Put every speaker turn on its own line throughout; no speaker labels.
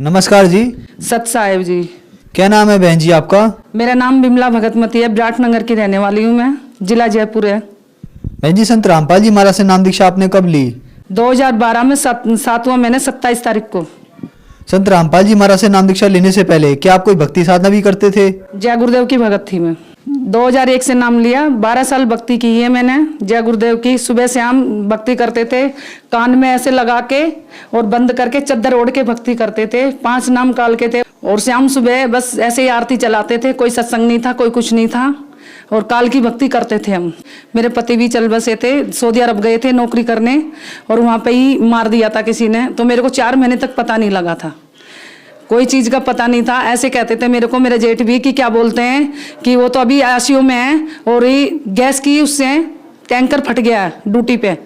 नमस्कार जी।
सत साहेब जी।
क्या नाम है बहन जी आपका?
मेरा नाम बिमला भगतमती है, विराटनगर की रहने वाली हूँ मैं, जिला जयपुर है।
बहन जी, संत रामपाल जी महाराज से नाम दीक्षा आपने कब ली?
2012 में 7वां महीने 27 तारीख को।
संत रामपाल जी महाराज से नाम दीक्षा लेने से पहले क्या आप कोई भक्ति साधना भी करते थे?
जय गुरुदेव की भगत थी मैं। 2001 से नाम लिया, 12 साल भक्ति की है मैंने जय गुरुदेव की। सुबह शाम भक्ति करते थे, कान में ऐसे लगा के और बंद करके चद्दर ओढ़ के भक्ति करते थे। 5 नाम काल के थे और शाम सुबह बस ऐसे ही आरती चलाते थे। कोई सत्संग नहीं था, कोई कुछ नहीं था और काल की भक्ति करते थे हम। मेरे पति भी चल बसे थे, सऊदी अरब गए थे नौकरी करने और वहाँ पे ही मार दिया था किसी ने। तो मेरे को 4 महीने तक पता नहीं लगा था, कोई चीज का पता नहीं था। ऐसे कहते थे मेरे को मेरे जेठ भी कि क्या बोलते हैं कि वो तो अभी आईसीयू में है और ये गैस की उससे टैंकर फट गया है ड्यूटी पे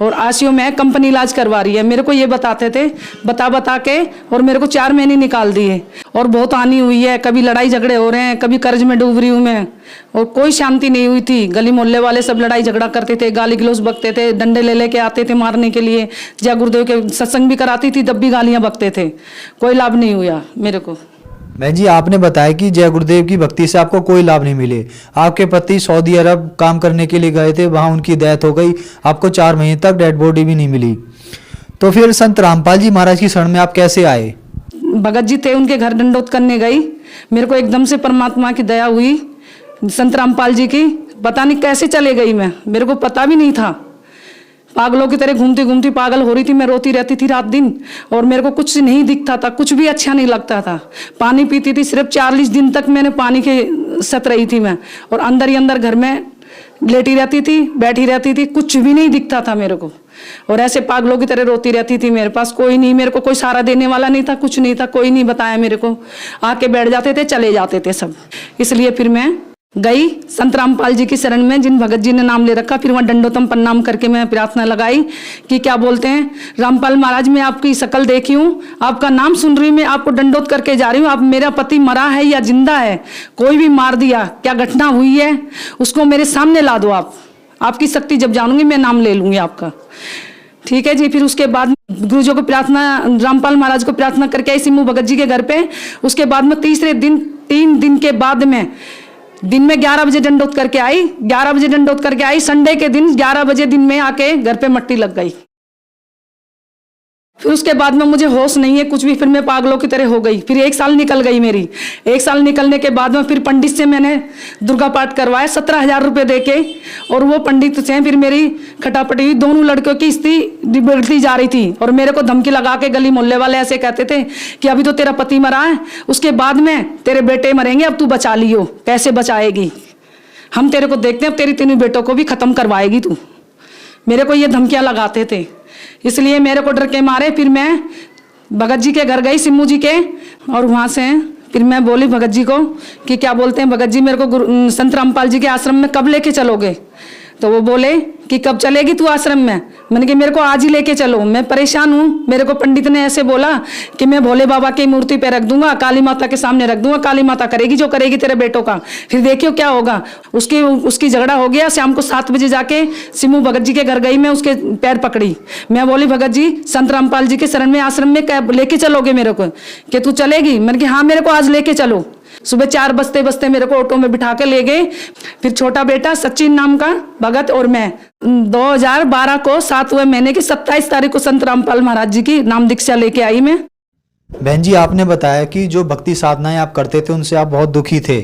और आईसीयू में कंपनी इलाज करवा रही है। मेरे को ये बताते थे, बता के और मेरे को 4 महीने निकाल दिए। और बहुत हानि हुई है, कभी लड़ाई झगड़े हो रहे हैं, कभी कर्ज में डूब रही हूँ मैं और कोई शांति नहीं हुई थी। गली मोहल्ले वाले सब लड़ाई झगड़ा करते थे, गाली गलौज बकते थे, डंडे ले लेके आते थे मारने के लिए। जय गुरुदेव के सत्संग भी कराती थी तब भी गालियां बकते थे, कोई लाभ नहीं हुआ मेरे को।
बहन जी, आपने बताया कि जय गुरुदेव की भक्ति से आपको कोई लाभ नहीं मिले। आपके पति सऊदी अरब काम करने के लिए गए थे, वहां उनकी डेथ हो गई, आपको 4 महीने तक डेड बॉडी भी नहीं मिली। तो फिर संत रामपाल जी महाराज की शरण में आप कैसे आए?
भगत जी थे, उनके घर दंडोत करने गई। मेरे को एकदम से परमात्मा की दया हुई, संत रामपाल जी की। पता नहीं कैसे चले गई मैं, मेरे को पता भी नहीं था। पागलों की तरह घूमती घूमती पागल हो रही थी मैं, रोती रहती थी रात दिन और मेरे को कुछ नहीं दिखता था, कुछ भी अच्छा नहीं लगता था। पानी पीती थी, सिर्फ 40 दिन तक मैंने पानी के सत रही थी मैं और अंदर ही अंदर घर में लेटी रहती थी, बैठी रहती थी, कुछ भी नहीं दिखता था मेरे को और ऐसे पागलों की तरह रोती रहती थी। मेरे पास कोई नहीं, मेरे को कोई सहारा देने वाला नहीं था, कुछ नहीं था, कोई नहीं बताया मेरे को। आके बैठ जाते थे, चले जाते थे सब। इसलिए फिर मैं गई संत रामपाल जी की शरण में, जिन भगत जी ने नाम ले रखा। फिर वहाँ दंडोतम प्रणाम करके मैं प्रार्थना लगाई कि क्या बोलते हैं, रामपाल महाराज मैं आपकी शकल देखी हूँ, आपका नाम सुन रही हूँ, मैं आपको दंडोत करके जा रही हूँ। आप मेरा पति मरा है या जिंदा है, कोई भी मार दिया, क्या घटना हुई है, उसको मेरे सामने ला दो। आपकी शक्ति जब जानूंगी मैं नाम ले लूंगी आपका। ठीक है जी। फिर उसके बाद गुरु जी को प्रार्थना, रामपाल महाराज को प्रार्थना करके आई सिमू भगत जी के घर पे। उसके बाद में तीसरे दिन, 3 दिन के बाद में दिन में 11 बजे दंडोत करके आई। 11 बजे दंडोत करके आई, संडे के दिन 11 बजे दिन में आके घर पे मट्टी लग गई। फिर उसके बाद में मुझे होश नहीं है कुछ भी, फिर मैं पागलों की तरह हो गई। फिर 1 साल निकल गई मेरी। 1 साल निकलने के बाद में फिर पंडित से मैंने दुर्गा पाठ करवाया 17,000 रुपये दे के और वो पंडित से फिर मेरी खटापटी हुई। दोनों लड़कियों की स्थिति बिगड़ती जा रही थी और मेरे को धमकी लगा के गली मोहल्ले वाले ऐसे कहते थे कि अभी तो तेरा पति मरा है, उसके बाद में तेरे बेटे मरेंगे, अब तू बचा लियो। कैसे बचाएगी, हम तेरे को देखते हैं, अब तेरी 3 बेटों को भी खत्म करवाएगी तू। मेरे को ये धमकियां लगाते थे। इसलिए मेरे को डर के मारे फिर मैं भगत जी के घर गई, सिम्मू जी के, और वहाँ से फिर मैं बोली भगत जी को कि क्या बोलते हैं भगत जी, मेरे को संत रामपाल जी के आश्रम में कब लेके चलोगे? तो वो बोले कि कब चलेगी तू आश्रम में? मैंने कहा मेरे को आज ही लेके चलो, मैं परेशान हूँ। मेरे को पंडित ने ऐसे बोला कि मैं भोले बाबा की मूर्ति पे रख दूंगा, काली माता के सामने रख दूंगा, काली माता करेगी जो करेगी तेरे बेटों का, फिर देखियो क्या होगा। उसकी झगड़ा हो गया। शाम को 7 बजे जाके सिमू भगत जी के घर गई, मैं उसके पैर पकड़ी। मैं बोली भगत जी संत रामपाल जी के शरण में आश्रम में लेके चलोगे मेरे को? कि तू चलेगी? मैंने कहा हाँ मेरे को आज लेके चलो। सुबह 4 बजते बजते मेरे को ऑटो में बिठा के ले गए। फिर छोटा बेटा सचिन नाम का भगत और मैं 2012 को 7वें महीने की 27 तारीख को संत रामपाल महाराज जी की नाम दीक्षा लेके आई मैं।
बहन जी, आपने बताया कि जो भक्ति साधनाएं आप करते थे उनसे आप बहुत दुखी थे।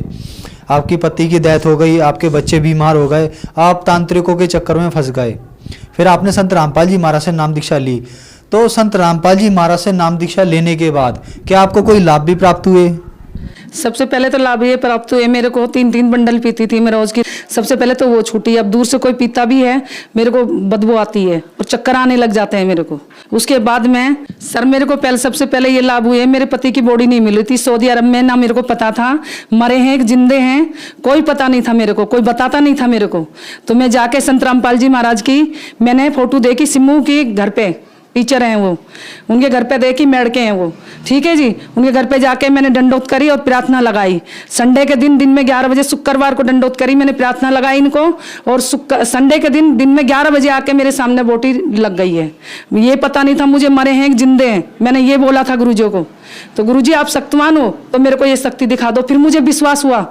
आपकी पति की डेथ हो गई, आपके बच्चे बीमार हो गए, आप तांत्रिकों के चक्कर में फंस गए। फिर आपने संत रामपाल जी महाराज से नाम दीक्षा ली। तो संत रामपाल जी महाराज से नाम दीक्षा लेने के बाद क्या आपको कोई लाभ भी प्राप्त हुए?
सबसे पहले तो लाभ ये प्राप्त हुए, मेरे को 3 बंडल पीती थी मैं रोज की, सबसे पहले तो वो छूटी। अब दूर से कोई पीता भी है मेरे को बदबू आती है और चक्कर आने लग जाते हैं मेरे को। उसके बाद में सर मेरे को सबसे पहले ये लाभ हुए, मेरे पति की बॉडी नहीं मिली थी सऊदी अरब में, ना मेरे को पता था मरे हैं जिंदे हैं, कोई पता नहीं था मेरे को, कोई बताता नहीं था मेरे को। तो मैं जाके संत रामपाल जी महाराज की मैंने फोटो देखी सिम्मू की घर पे टीचर हैं वो, उनके घर पे देखी मेड़के हैं वो, ठीक है जी। उनके घर पे जाके मैंने डंडोत करी और प्रार्थना लगाई। संडे के दिन में 11 बजे, शुक्रवार को डंडोत करी, मैंने प्रार्थना लगाई इनको, और संडे के दिन में 11 बजे आके मेरे सामने बोटी लग गई है। ये पता नहीं था मुझे मरे हैं कि जिंदे हैं। मैंने ये बोला था गुरुजी को, तो गुरुजी आप शक्तिमान हो तो मेरे को ये शक्ति दिखा दो। फिर मुझे विश्वास हुआ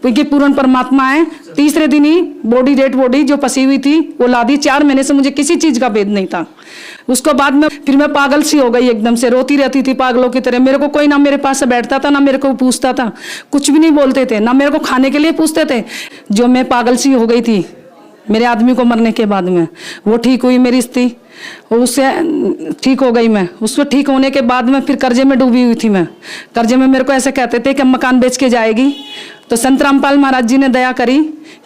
कि पूर्ण परमात्मा है। तीसरे दिन ही बॉडी, डेड बॉडी जो फंसी हुई थी वो ला दी। 4 महीने से मुझे किसी चीज का भेद नहीं था। उसको बाद में फिर मैं पागल सी हो गई, एकदम से रोती रहती थी पागलों की तरह। मेरे को कोई ना मेरे पास से बैठता था, ना मेरे को पूछता था, कुछ भी नहीं बोलते थे, ना मेरे को खाने के लिए पूछते थे। जो मैं पागल सी हो गई थी मेरे आदमी को मरने के बाद में, वो ठीक हुई मेरी स्थिति, उससे ठीक हो गई मैं। उसको ठीक होने के बाद में फिर कर्जे में डूबी हुई थी मैं। कर्जे में मेरे को ऐसे कहते थे कि मकान बेच के जाएगी। तो संत रामपाल महाराज जी ने दया करी,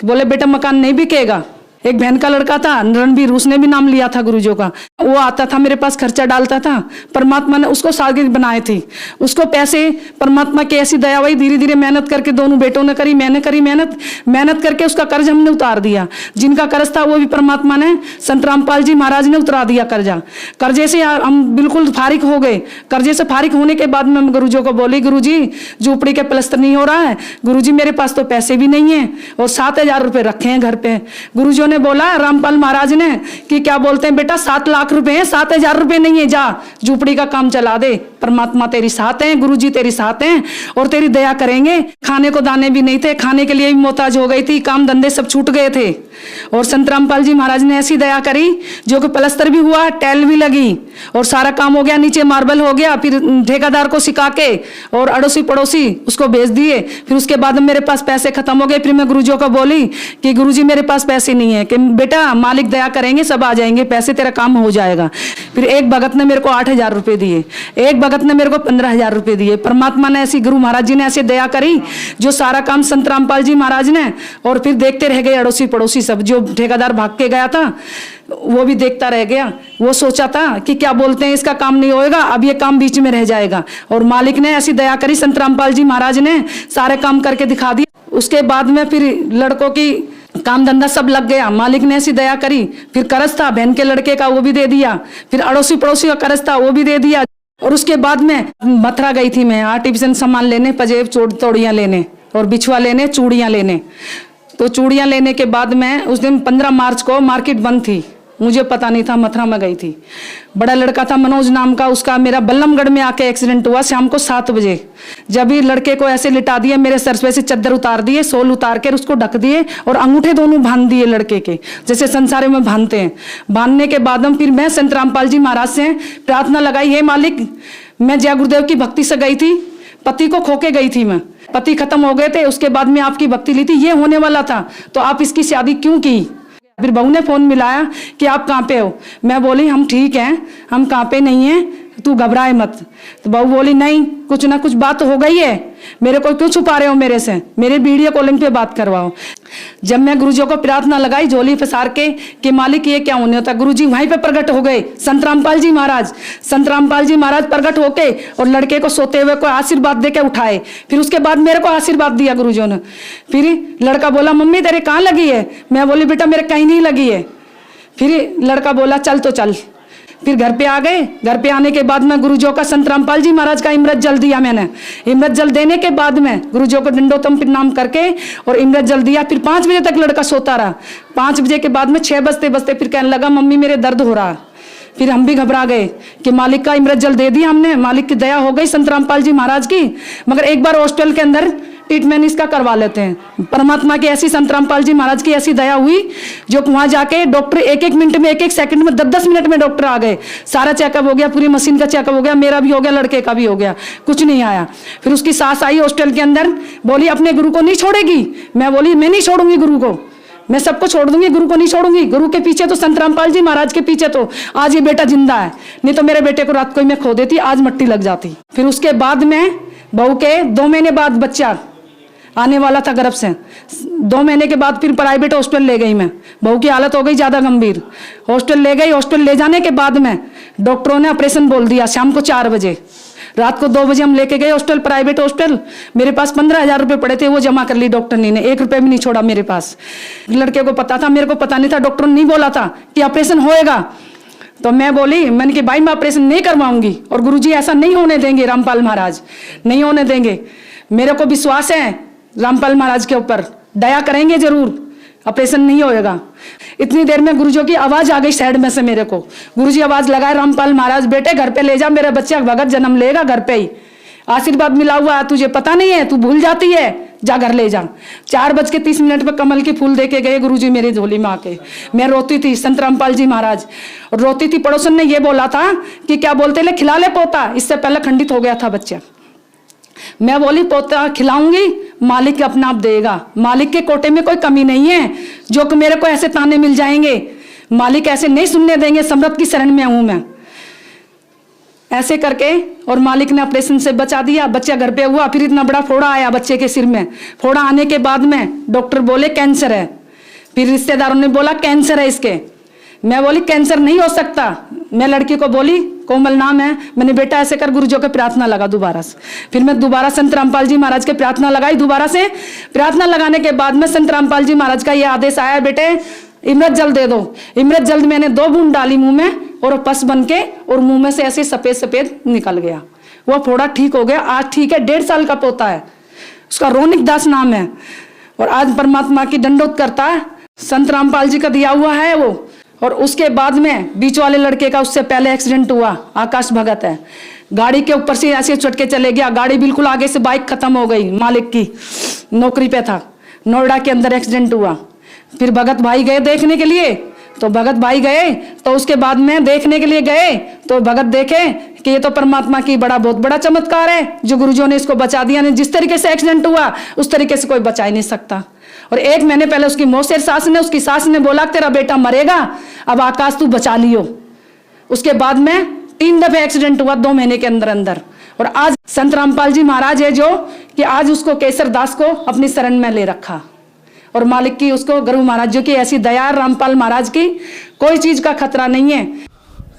बोले बेटा मकान नहीं बिकेगा। एक बहन का लड़का था रणबीर, उसने भी नाम लिया था गुरुजों का। वो आता था मेरे पास, खर्चा डालता था। परमात्मा ने उसको शागिर्द बनाए थे। उसको पैसे परमात्मा की ऐसी दया हुई, धीरे धीरे मेहनत करके दोनों बेटों ने करी, मैंने करी मेहनत करके उसका कर्ज हमने उतार दिया। जिनका कर्ज था वो भी परमात्मा ने, संत रामपाल जी महाराज ने उतरा दिया कर्जा। कर्जे से हम बिल्कुल फारिग हो गए। कर्जे से फारिग होने के बाद में गुरुजों को बोली, गुरुजी झोपड़ी के प्लस्तर नहीं हो रहा है, गुरुजी मेरे पास तो पैसे भी नहीं है और 7,000 रुपए रखे हैं घर पे। गुरुजों ने बोला रामपाल महाराज ने कि क्या बोलते हैं बेटा, 7 लाख रुपए हैं, 7,000 रुपए नहीं है, जा झोपड़ी का काम चला दे। परमात्मा तेरी साथ है, गुरुजी तेरी साथ हैं और तेरी दया करेंगे। खाने को दाने भी नहीं थे, खाने के लिए भी मोहताज हो गई थी, काम धंधे सब छूट गए थे। और संत रामपाल जी महाराज ने ऐसी दया करी जो कि प्लस्तर भी हुआ, टाइल भी लगी और सारा काम हो गया, नीचे मार्बल हो गया। फिर ठेकेदार को सिखा के और अड़ोसी पड़ोसी उसको भेज दिए। फिर उसके बाद मेरे पास पैसे खत्म हो गए। फिर मैं गुरुजियों को बोली कि गुरुजी मेरे पास पैसे नहीं है, कि बेटा मालिक दया करेंगे, सब आ जाएंगे पैसे, तेरा काम हो जाएगा। फिर एक भगत ने मेरे को 8,000 रुपए दिए, एक भगत ने मेरे को 15,000 रुपए दिए। परमात्मा ने ऐसी, गुरु महाराज जी ने ऐसी दया करी जो सारा काम संत रामपाल जी महाराज ने, और फिर देखते रह गए अड़ोसी पड़ोसी सब। जो ठेकेदार भाग के गया था वो भी देखता रह गया। वो सोचा था कि क्या बोलते हैं इसका काम नहीं होएगा, अब ये काम बीच में रह जाएगा। और मालिक ने ऐसी दया करी, संत रामपाल जी महाराज ने सारे काम करके दिखा दिए। उसके बाद में फिर लड़कों की काम धंधा सब लग गया। मालिक ने ऐसी दया करी। फिर कर्ज था बहन के लड़के का, वो भी दे दिया। फिर अड़ोसी पड़ोसी का कर्ज था, वो भी दे दिया। और उसके बाद में मथुरा गई थी मैं आर्टिफिशियल सामान लेने, पजेब तोड़ियां लेने और बिछुआ लेने, चूड़ियां लेने। तो चूड़ियां लेने के बाद में उस दिन 15 मार्च को मार्केट बंद थी, मुझे पता नहीं था, मथुरा में गई थी। बड़ा लड़का था मनोज नाम का, उसका मेरा बल्लमगढ़ में आके एक्सीडेंट हुआ शाम को 7 बजे। जब ही लड़के को ऐसे लिटा दिए, मेरे सर पे से चादर उतार दिए, सोल उतार कर उसको ढक दिए और अंगूठे दोनों बांध दिए लड़के के, जैसे संसार में बांधते हैं। बांधने के बाद में फिर मैं संत रामपाल जी महाराज से प्रार्थना लगाई, हे मालिक, मैं जय गुरुदेव की भक्ति से गई थी, पति को खो के गई थी मैं, पति खत्म हो गए थे, उसके बाद में आपकी भक्ति ली थी, ये होने वाला था, तो आप इसकी शादी क्यों की? फिर बहू ने फोन मिलाया कि आप कहाँ पे हो? मैं बोली हम ठीक हैं, हम कहाँ पे नहीं हैं, तू घबराए मत। तो बहू बोली नहीं, कुछ ना कुछ बात हो गई है, मेरे को क्यों छुपा रहे हो मेरे से, मेरे वीडियो कॉलिंग पे बात करवाओ। जब मैं गुरुजी को प्रार्थना लगाई झोली फसार के कि मालिक ये क्या होने होता, गुरुजी वहीं पे प्रकट हो गए, संत रामपाल जी महाराज। संत रामपाल जी महाराज प्रकट होके और लड़के को सोते हुए को आशीर्वाद दे के उठाए। फिर उसके बाद मेरे को आशीर्वाद दिया गुरुजी ने। फिर लड़का बोला मम्मी तेरे कहाँ लगी है? मैं बोली बेटा मेरे कहीं नहीं लगी है। फिर लड़का बोला चल तो चल। फिर घर पे आ गए। घर पे आने के बाद में गुरुजों का, संत रामपाल जी महाराज का इमृत जल दिया मैंने। इमृत जल देने के बाद में गुरुजों को दंडोतम प्रणाम करके और इमृत जल दिया। फिर 5 बजे तक लड़का सोता रहा। 5 बजे के बाद में 6 बजते बजते फिर कहने लगा मम्मी मेरे दर्द हो रहा। फिर हम भी घबरा गए कि मालिक का इमृत जल दे दिया हमने, मालिक की दया हो गई संत रामपाल जी महाराज की। मगर एक बार हॉस्पिटल के अंदर ट्रीटमेंट इसका करवा लेते हैं। परमात्मा की ऐसी, संत रामपाल जी महाराज की ऐसी दया हुई जो वहां जाके डॉक्टर 1-1 मिनट में, 1-1 सेकंड में, 10-10 मिनट में डॉक्टर आ गए। सारा चेकअप हो गया, पूरी मशीन का चेकअप हो गया, मेरा भी हो गया, लड़के का भी हो गया, कुछ नहीं आया। फिर उसकी सास आई हॉस्पिटल के अंदर, बोली अपने गुरु को नहीं छोड़ेगी? मैं बोली मैं नहीं छोड़ूंगी गुरु को, मैं सबको छोड़ दूंगी, गुरु को नहीं छोड़ूंगी। गुरु के पीछे तो, संत रामपाल जी महाराज के पीछे तो आज ये बेटा जिंदा है, नहीं तो मेरे बेटे को रात को ही मैं खो देती, आज मट्टी लग जाती। फिर उसके बाद में बहू के 2 महीने बाद बच्चा आने वाला था गर्भ से। 2 महीने के बाद फिर प्राइवेट हॉस्पिटल ले गई मैं। बहू की हालत हो गई ज्यादा गंभीर, हॉस्पिटल ले गई। हॉस्पिटल ले जाने के बाद में डॉक्टरों ने ऑपरेशन बोल दिया शाम को 4 बजे। रात को 2 बजे हम लेके गए हॉस्पिटल, प्राइवेट हॉस्पिटल। मेरे पास 15,000 रुपए पड़े थे, वो जमा कर ली डॉक्टर ने, 1 रुपए भी नहीं छोड़ा मेरे पास। लड़के को पता था, मेरे को पता नहीं था, डॉक्टर ने नहीं बोला था कि ऑपरेशन होएगा। तो मैं बोली, मैंने कि भाई मैं ऑपरेशन नहीं करवाऊंगी और गुरुजी ऐसा नहीं होने देंगे, रामपाल महाराज नहीं होने देंगे। मेरे को विश्वास है रामपाल महाराज के ऊपर, दया करेंगे जरूर, ऑपरेशन नहीं होएगा। इतनी देर में गुरुजी की आवाज आ गई साइड में से मेरे को। गुरुजी आवाज लगाए, रामपाल महाराज बेटे घर पे ले जा, मेरा बच्चा भगत जन्म लेगा घर पे ही, आशीर्वाद मिला हुआ है, तुझे पता नहीं है, तू भूल जाती है, जा घर ले जा। 4:30 पे कमल के फूल देके गए गुरुजी मेरी झोली में आके। मैं रोती थी, संत रामपाल जी महाराज, और रोती थी। पड़ोसन ने ये बोला था कि क्या बोलते ले, खिला ले पोता, इससे पहले खंडित हो गया था बच्चा। मैं बोली पोता खिलाऊंगी, मालिक अपना आप देगा, मालिक के कोटे में कोई कमी नहीं है जो कि मेरे को ऐसे ताने मिल जाएंगे, मालिक ऐसे नहीं सुनने देंगे, समृद्ध की शरण में हूं मैं। ऐसे करके और मालिक ने ऑपरेशन से बचा दिया, बच्चा घर पे हुआ। फिर इतना बड़ा फोड़ा आया बच्चे के सिर में। फोड़ा आने के बाद में डॉक्टर बोले कैंसर है, फिर रिश्तेदारों ने बोला कैंसर है इसके। मैं बोली कैंसर नहीं हो सकता। मैं लड़की को बोली, कोमल नाम है, मैंने बेटा ऐसे कर, गुरुजी के प्रार्थना लगा दोबारा से। फिर मैं दोबारा संत रामपाल जी महाराज के प्रार्थना लगाई। दोबारा से प्रार्थना लगाने के बाद में संत रामपाल जी महाराज का यह आदेश आया, बेटे इमृत जल दे दो। इमृत जल मैंने 2 बूंद डाली मुंह में और पस बन के और मुंह में से ऐसे सफेद सफेद निकल गया। वो फोड़ा ठीक हो गया। आज ठीक है, 1.5 साल का पोता है, उसका रोनिक दास नाम है, और आज परमात्मा की दंडोत करता है। संत रामपाल जी का दिया हुआ है वो। और उसके बाद में बीच वाले लड़के का उससे पहले एक्सीडेंट हुआ, आकाश भगत है, गाड़ी के ऊपर से ऐसे चढ़ के चले गया, गाड़ी बिल्कुल आगे से बाइक खत्म हो गई, मालिक की नौकरी पे था, नोएडा के अंदर एक्सीडेंट हुआ। फिर भगत भाई गए देखने के लिए, तो भगत भाई गए तो उसके बाद में देखने के लिए गए तो भगत देखे कि ये तो परमात्मा की बहुत बड़ा चमत्कार है जो गुरुजियों ने इसको बचा दिया। नहीं, जिस तरीके से एक्सीडेंट हुआ उस तरीके से कोई बचा ही नहीं सकता। और 1 महीने पहले उसकी मौत से उसकी सास ने बोला तेरा बेटा मरेगा, अब आकाश तू बचा लियो। उसके बाद में 3 दफे एक्सीडेंट हुआ 2 महीने के अंदर अंदर। और आज संत रामपाल जी महाराज है जो कि आज उसको केसर दास को अपनी शरण में ले रखा, और मालिक की उसको गुरु महाराज जी की ऐसी दया, रामपाल महाराज की कोई चीज का खतरा नहीं है।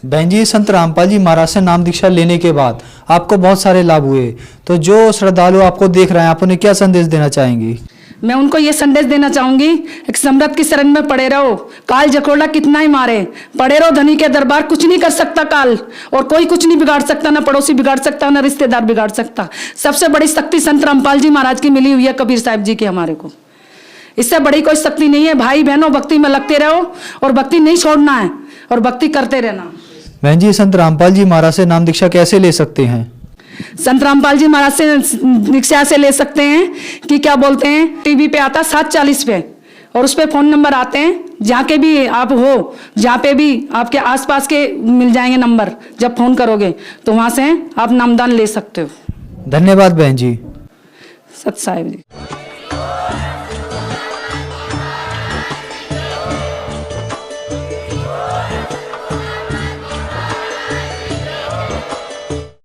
बहन जी, संत रामपाल जी महाराज से नाम दीक्षा लेने के बाद आपको बहुत सारे लाभ हुए, तो जो श्रद्धालु आपको देख रहे हैं आप उन्हें क्या संदेश देना चाहेंगी?
मैं उनको ये संदेश देना चाहूंगी, एक समृद्ध की शरण में पड़े रहो, काल जकोड़ा कितना ही मारे, पड़े रहो धनी के दरबार, कुछ नहीं कर सकता काल, और कोई कुछ नहीं बिगाड़ सकता, ना पड़ोसी बिगाड़ सकता, ना रिश्तेदार बिगाड़ सकता। सबसे बड़ी शक्ति संत रामपाल जी महाराज की मिली हुई है, कबीर साहब जी की हमारे को, इससे बड़ी कोई शक्ति नहीं है। भाई बहनों, भक्ति में लगते रहो और भक्ति नहीं छोड़ना है और भक्ति करते रहना।
बहन जी, संत रामपाल जी महाराज से नाम दीक्षा कैसे ले सकते हैं?
संत रामपाल जी महाराज से दीक्षा से ले सकते हैं कि क्या बोलते हैं, टीवी पे आता 7:40 पे, और उस पे फोन नंबर आते हैं, जहाँ के भी आप हो, जहाँ पे भी आपके आसपास के मिल जाएंगे नंबर, जब फोन करोगे तो वहां से आप नामदान ले सकते हो।
धन्यवाद बहन जी।
सत साहिब जी।